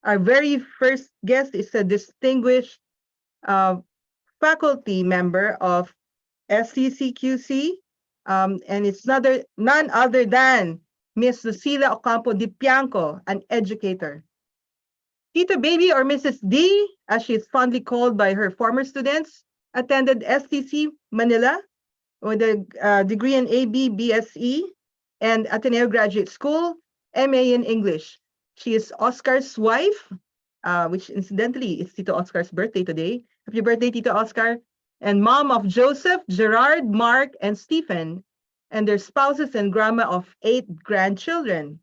Our very first guest is a distinguished uh, faculty member of STCQC, and it's none other than Miss Lucila Ocampo-DYPIANGCO, an educator. Tita Baby, or Mrs. D, as she is fondly called by her former students, attended STC Manila with a degree in AB-BSE and Ateneo Graduate School, MA in English. She is Oscar's wife, which incidentally is Tito Oscar's birthday today. Happy birthday, Tito Oscar. And mom of Joseph, Gerard, Mark, and Stephen, and their spouses and grandma of 8 grandchildren.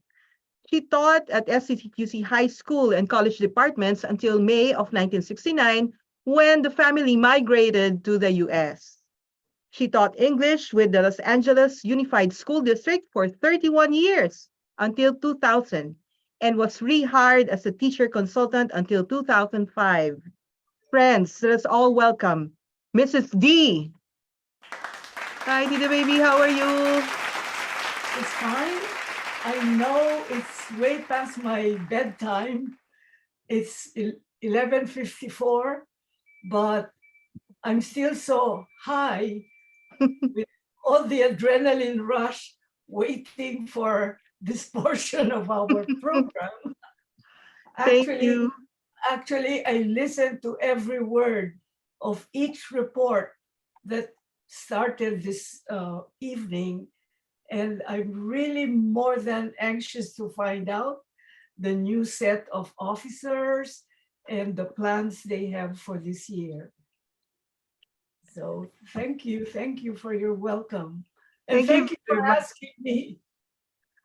She taught at STCQC High School and college departments until May of 1969 when the family migrated to the US. She taught English with the Los Angeles Unified School District for 31 years until 2000 and was rehired as a teacher consultant until 2005. Friends, let us all welcome Mrs. D. Hi, Tita Baby, how are you? It's fine. I know it's way past my bedtime. It's 11:54, but I'm still so high with all the adrenaline rush waiting for this portion of our program. Thank Actually, you. I listened to every word of each report that started this evening, and I'm really more than anxious to find out the new set of officers and the plans they have for this year. So thank you for your welcome. And Thank you thank you very for much. asking me.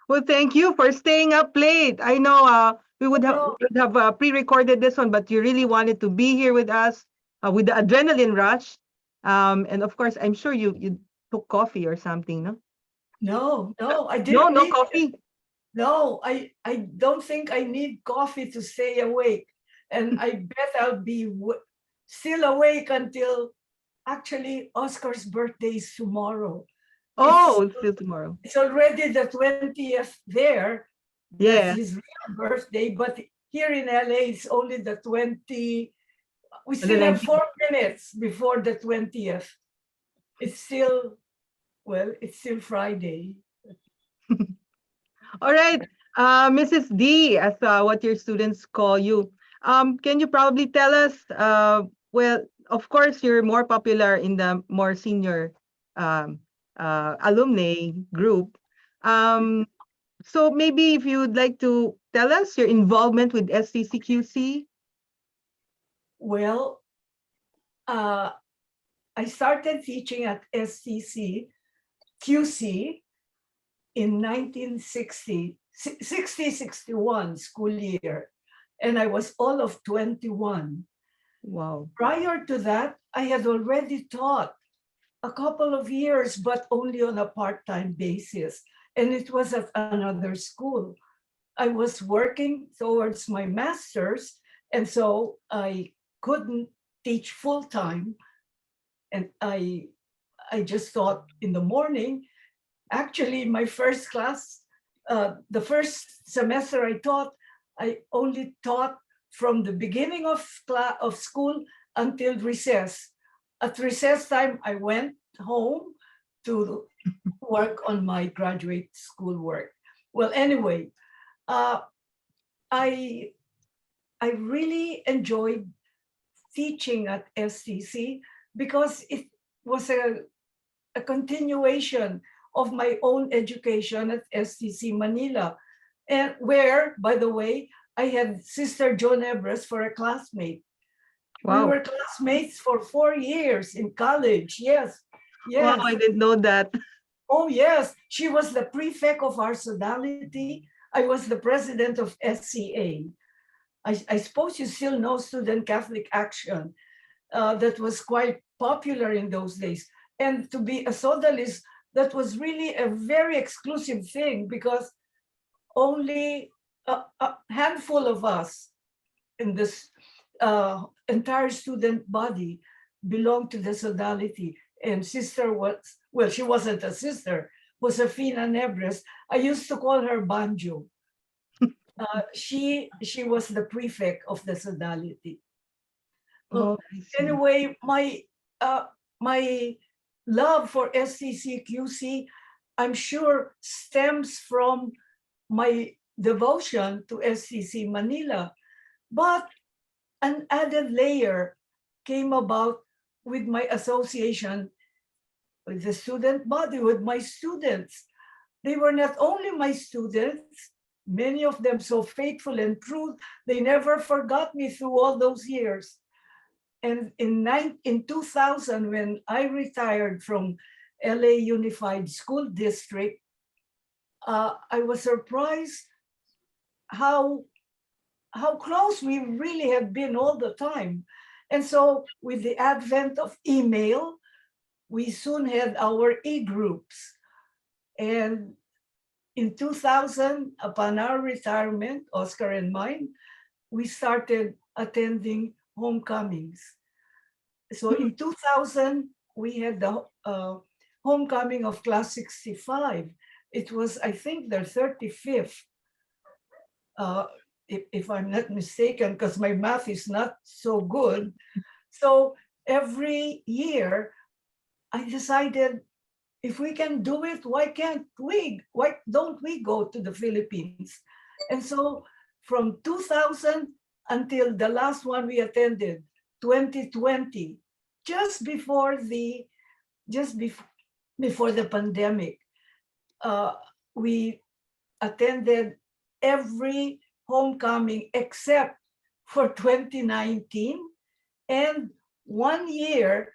Well, thank you for staying up late. I know we would have, No, pre-recorded this one, but you really wanted to be here with us with the adrenaline rush. And of course, I'm sure you took coffee or something, no? no, I No, didn't no need. coffee. No, I don't think I need coffee to stay awake. And I bet I'll be still awake until actually Oscar's birthday is tomorrow. Oh, it's still tomorrow. It's already the 20th there. That's Yeah, his real birthday, but here in LA it's only the 20. We and the still have 19th. 4 minutes before the 20th. It's still, well, it's still Friday. All right, Mrs. D, as what your students call you. Can you probably tell us? Well, of course, you're more popular in the more senior um, alumni group. Um, so maybe if you would like to tell us your involvement with STCQC. Well, uh, I started teaching at STCQC in 1960-61 school year, and I was all of 21. Wow. Prior to that, I had already taught a couple of years, but only on a part-time basis, and it was at another school. I was working towards my master's, and so I couldn't teach full-time, and I just thought in the morning. Actually, my first class, the first semester I only taught from the beginning of school until recess. At recess time, I went home to work on my graduate school work. Well, anyway, uh, I I really enjoyed teaching at STC because it was a continuation of my own education at STC Manila, and where, by the way, I had Sister Joan Ebres for a classmate. We Wow. were classmates for 4 years in college. Yes, Wow, yes. I didn't know that. Oh, yes. She was the prefect of our sodality. I was the president of SCA. I suppose you still know Student Catholic Action. That was quite popular in those days. And to be a sodalist, that was really a very exclusive thing because only a handful of us in this entire student body belonged to the sodality. And sister was, well, she wasn't a sister, Josefina Nebres. I used to call her Banjo. She was the prefect of the sodality. Well, Oh, I see. anyway, my love for STCQC, I'm sure, stems from my devotion to STC Manila. But an added layer came about with my association with the student body, with my students. They were not only my students, many of them so faithful and true, they never forgot me through all those years. And in 2000, when I retired from LA Unified School District, I was surprised how close we really have been all the time. And so with the advent of email, we soon had our e-groups. And in 2000, upon our retirement, Oscar and mine, we started attending homecomings. So in 2000, we had the homecoming of Class 65. It was, I think, their 35th, if I'm not mistaken, because my math is not so good. So every year, I decided, if we can do it, why don't we go to the Philippines? And so from 2000 until the last one we attended, 2020, just before the pandemic, we attended every homecoming except for 2019, and 1 year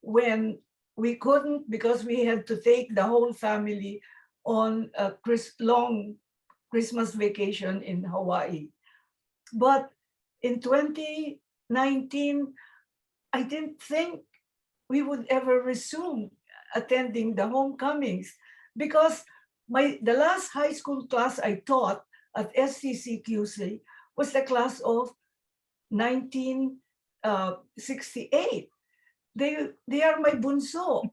when we couldn't, because we had to take the whole family on a long Christmas vacation in Hawaii. But in 2019, I didn't think we would ever resume attending the homecomings, because the last high school class I taught at STCQC was the class of 1968. They are my bunso.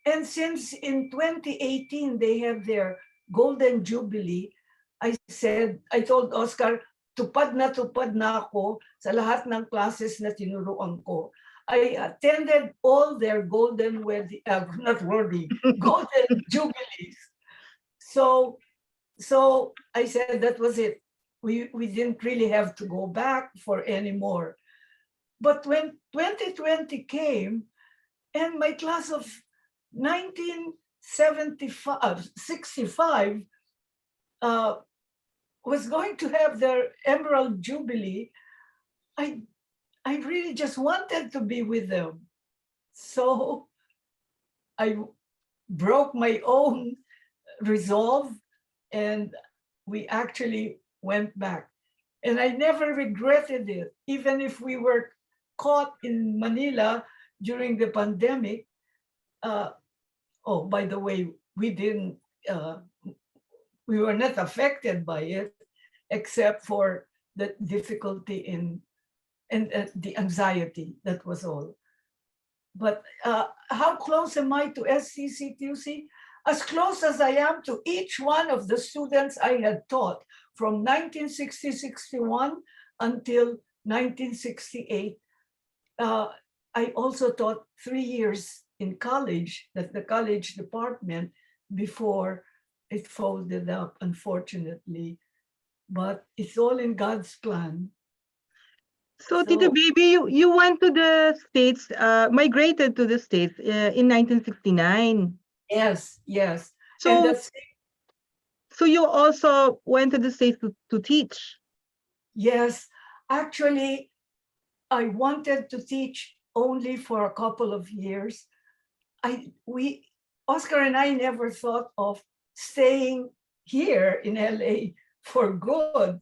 And since in 2018, they have their Golden Jubilee, I told Oscar, tupad na ako sa lahat ng classes na tinuruan ko. I attended all their golden golden jubilees. So I said that was it. We didn't really have to go back for any more. But when 2020 came, and my class of 65 was going to have their Emerald Jubilee, I really just wanted to be with them. So I broke my own resolve, and we actually went back. And I never regretted it, even if we were caught in Manila during the pandemic. By the way, we were not affected by it, except for the difficulty and the anxiety. That was all. But how close am I to STCQC? As close as I am to each one of the students I had taught from 1960-61 until 1968. I also taught 3 years in college, at the college department, before it folded up, unfortunately. But it's all in God's plan. So, Tita Baby, you went to the States, migrated to the States in 1969. Yes. So, And that's, so you also went to the States to teach. yes, actually, I wanted to teach only for a couple of years. Oscar and I never thought of staying here in LA for good.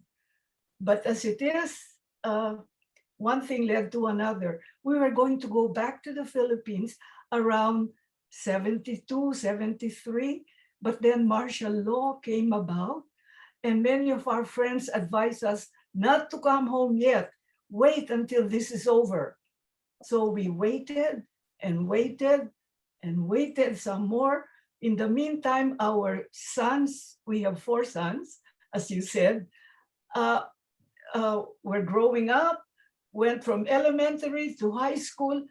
But as it is, one thing led to another. We were going to go back to the Philippines around 72, 73, but then martial law came about, and many of our friends advised us not to come home yet. Wait until this is over. So we waited and waited and waited some more. In the meantime, our sons, we have 4 sons, as you said, were growing up, went from elementary to high school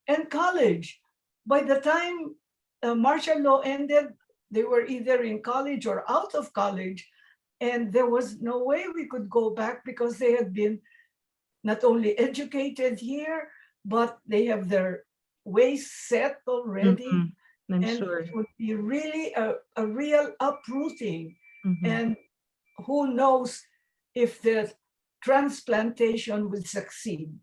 and college. By the time martial law ended, they were either in college or out of college. And there was no way we could go back because they had been not only educated here, but they have their ways set already. I'm And sure. it would be really a real uprooting. Mhm. And who knows if the transplantation will succeed.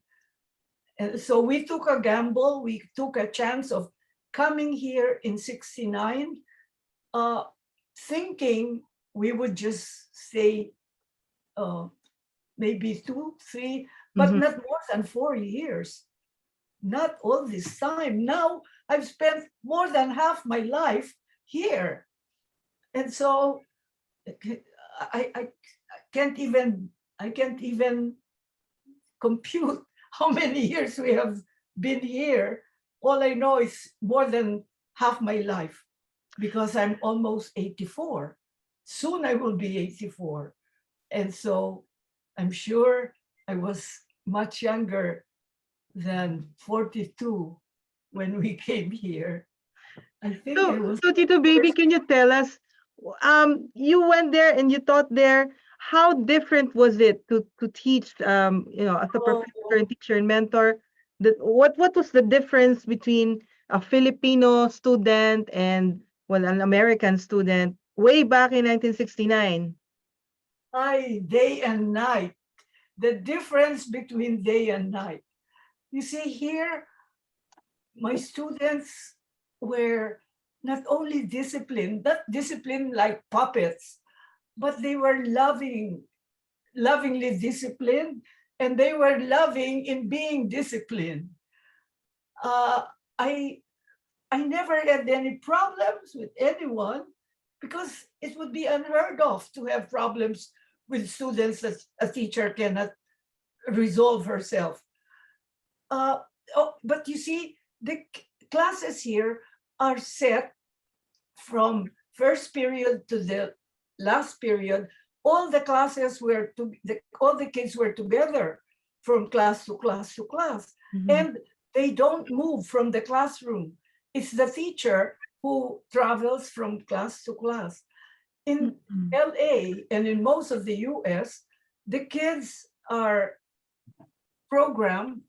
And so we took a gamble, we took a chance of coming here in 69, thinking we would just stay maybe 2, 3, but Mhm. not more than 4 years. Not all this time. Now I've spent more than half my life here. And so I can't even compute how many years we have been here. All I know is more than half my life because I'm almost 84. Soon I will be 84. And so I'm sure I was much younger than 42 when we came here. I think I was So Tito Baby, can you tell us, you went there and you taught there. How different was it to teach, as a oh, professor and teacher and mentor? What was the difference between a Filipino student and, well, an American student way back in 1969? day and night. The difference between day and night. You see, here, my students were not only disciplined, not disciplined like puppets, but they were lovingly disciplined, and they were loving in being disciplined. Uh, I I never had any problems with anyone because it would be unheard of to have problems with students that a teacher cannot resolve herself. Uh, but you see, the classes here are set from first period to the last period. All the classes were all the kids were together from class to class to class, Mhm. and they don't move from the classroom. It's the teacher who travels from class to class. In Mhm. LA and in most of the US, the kids are programmed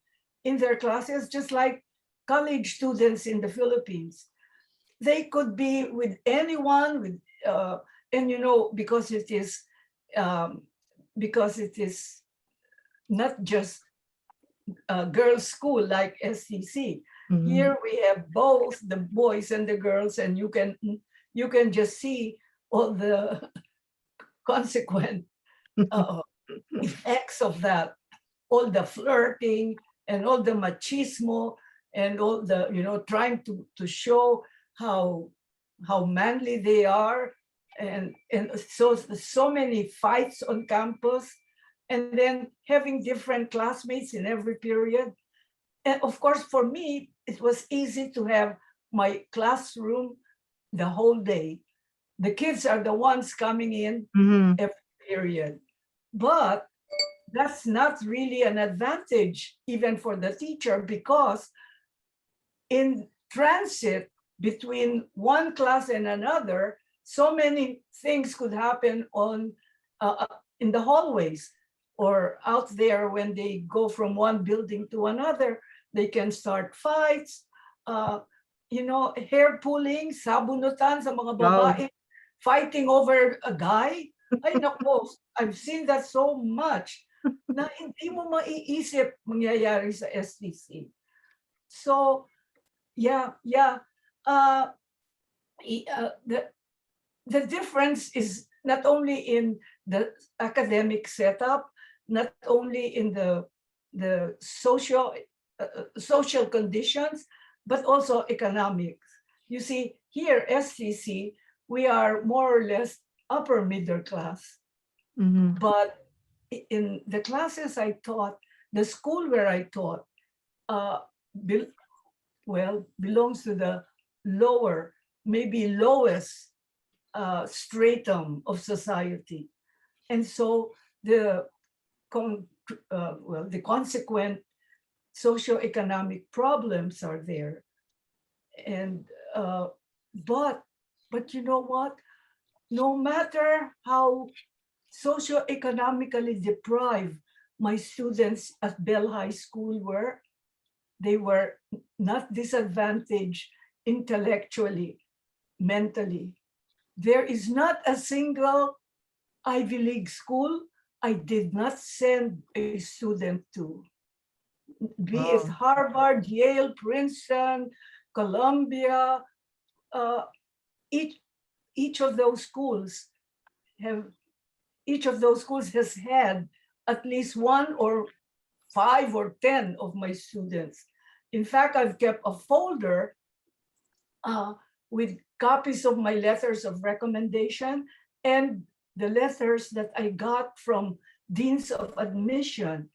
in their classes just like college students in the Philippines. They could be with anyone, and because it is not just a girls' school like STC. Mhm. Here we have both the boys and the girls, and you can just see all the consequent uh, effects of that, all the flirting and all the machismo and all the trying to show how manly they are, and so many fights on campus, and then having different classmates in every period. And of course, for me, it was easy to have my classroom the whole day. The kids are the ones coming in Mhm. every period. But that's not really an advantage even for the teacher, because in transit between one class and another, so many things could happen in the hallways or out there. When they go from one building to another, they can start fights, uh, hair pulling, sabunutan sa mga Wow. babae, fighting over a guy. Ay nako, I've seen that so much na hindi mo maiisip mangyayari sa STC. So, yeah. Uh, the difference is not only in the academic setup, not only in the social conditions, but also economics. You see, here, SCC, we are more or less upper middle class. Mhm. But in the classes I taught, the school where I taught, uh, belongs to the lower, maybe lowest stratum of society. And so the the consequent socioeconomic problems are there. And but you know what? No matter how socioeconomically deprived my students at Bell High School were, they were not disadvantaged intellectually, mentally. There is not a single Ivy League school I did not send a student to, be it Wow. Harvard, Yale, Princeton, Columbia. uh, each each of those schools have each of those schools has had at least one or 5 or 10 of my students. In fact, I've kept a folder with copies of my letters of recommendation and the letters that I got from deans of admission,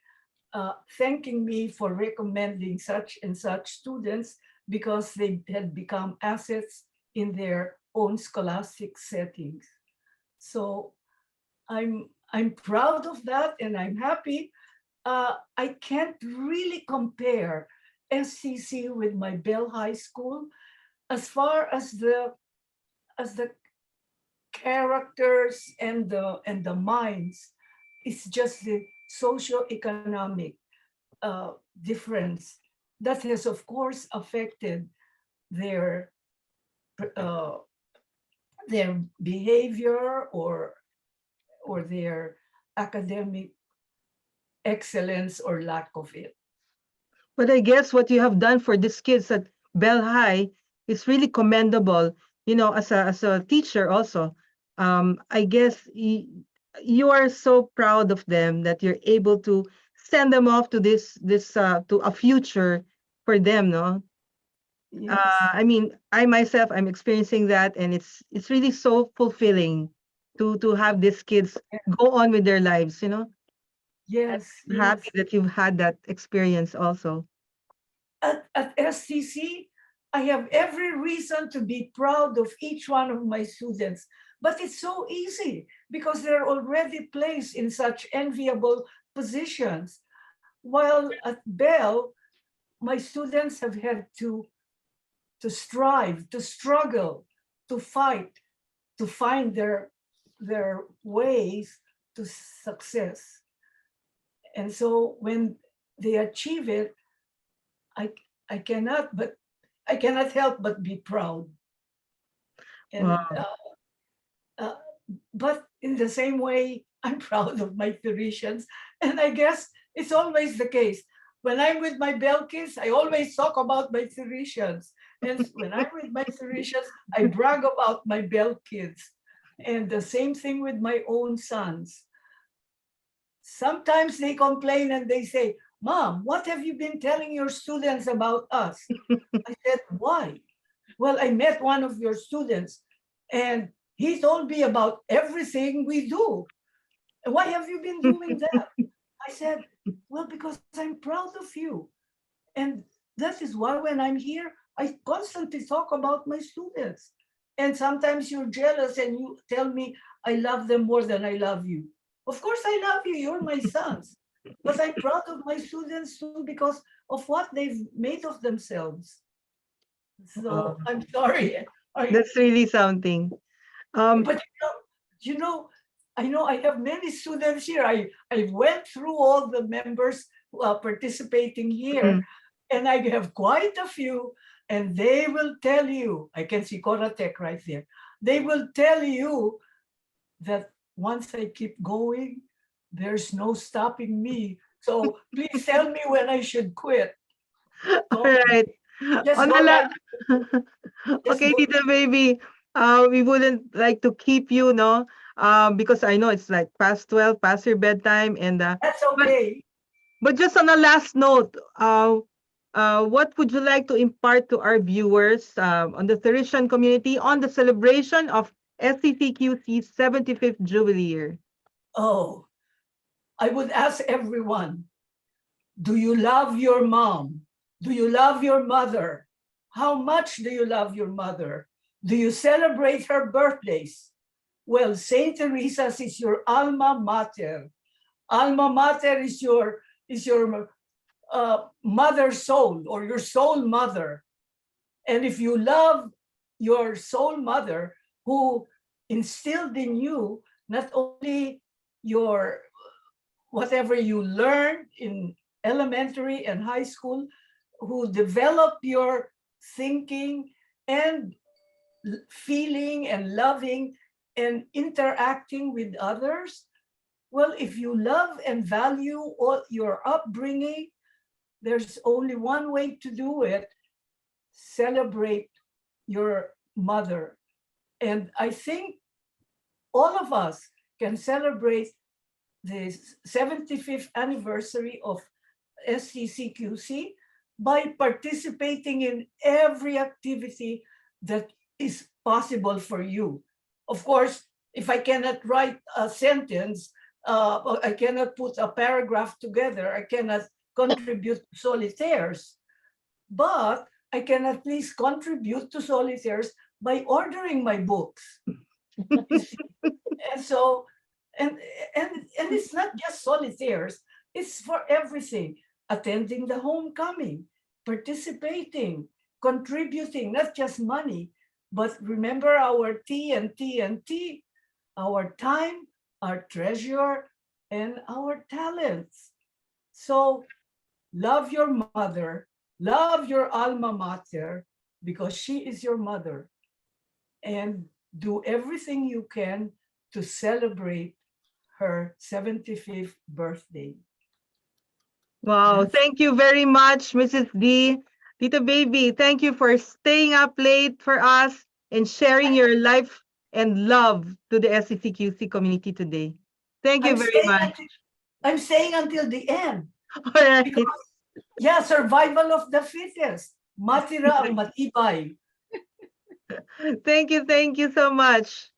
thanking me for recommending such and such students because they had become assets in their own scholastic settings. So I'm proud of that and I'm happy. I can't really compare SCC with my Bell High School as far as the characters and the minds. It's just the socioeconomic difference that has, of course, affected their uh, their behavior or their academic excellence or lack of it. But I guess what you have done for these kids at Bell High is really commendable. You know, as a teacher also, I guess you are so proud of them that you're able to send them off to this to a future for them. No, Yes, I mean, I myself, I'm experiencing that, and it's really so fulfilling to have these kids go on with their lives. You know, yes, I'm happy yes. that you've had that experience also. At STC, I have every reason to be proud of each one of my students. But it's so easy because they're already placed in such enviable positions. While at Bell, my students have had to strive, to struggle, to fight, to find their ways to success. And so when they achieve it, I I cannot but I cannot help but be proud. And Wow. uh, but in the same way, I'm proud of my Parisians, and I guess it's always the case. When I'm with my Bell kids, I always talk about my Parisians, and when I'm with my Parisians, I brag about my Bell kids. And the same thing with my own sons. Sometimes they complain and they say, "Mom, what have you been telling your students about us?" I said, "Why?" "Well, I met one of your students and he told me about everything we do. Why have you been doing that?" I said, "Well, because I'm proud of you. And that is why when I'm here, I constantly talk about my students. And sometimes you're jealous and you tell me I love them more than I love you. Of course, I love you. You're my sons. But I'm proud of my students too because of what they've made of themselves. So Wow. I'm sorry. That's really something. Um, But I know I have many students here. I went through all the members who are participating here, mm, and I have quite a few, and they will tell you, I can see Koratek right there. They will tell you that once I keep going, there's no stopping me. So please tell me when I should quit. all So right. just On go the like, just okay, go. Tita Baby, we wouldn't like to keep you, no, because I know it's like past 12, past your bedtime, and That's but okay. but just on a last note, what would you like to impart to our viewers on the Theresian community on the celebration of STCQC's 75th Jubilee year? Oh, I would ask everyone, do you love your mom? Do you love your mother? How much do you love your mother? Do you celebrate her birthdays? Well, St. Teresa's is your alma mater. Alma mater is your mother soul, or your soul mother. And if you love your soul mother, who instilled in you not only your whatever you learned in elementary and high school, who develop your thinking and feeling and loving and interacting with others. Well, if you love and value all your upbringing, there's only one way to do it: celebrate your mother. And I think all of us can celebrate the 75th anniversary of STCQC by participating in every activity that is possible for you. Of course, if I cannot write a sentence, I cannot put a paragraph together, I cannot contribute to Solitaires, but I can at least contribute to Solitaires by ordering my books. And so, and it's not just Solitaires, it's for everything. Attending the homecoming, participating, contributing, not just money, but remember our T, our time, our treasure, and our talents. So love your mother, love your alma mater, because she is your mother, and do everything you can to celebrate her 75th birthday. Wow, thank you very much, Mrs. D. Tito Baby, thank you for staying up late for us and sharing your life and love to the STCQC community today. Thank you I'm very staying much. until, I'm staying until the end. All right. Because, yeah, survival of the fittest. Matira ang matibay. Thank you so much.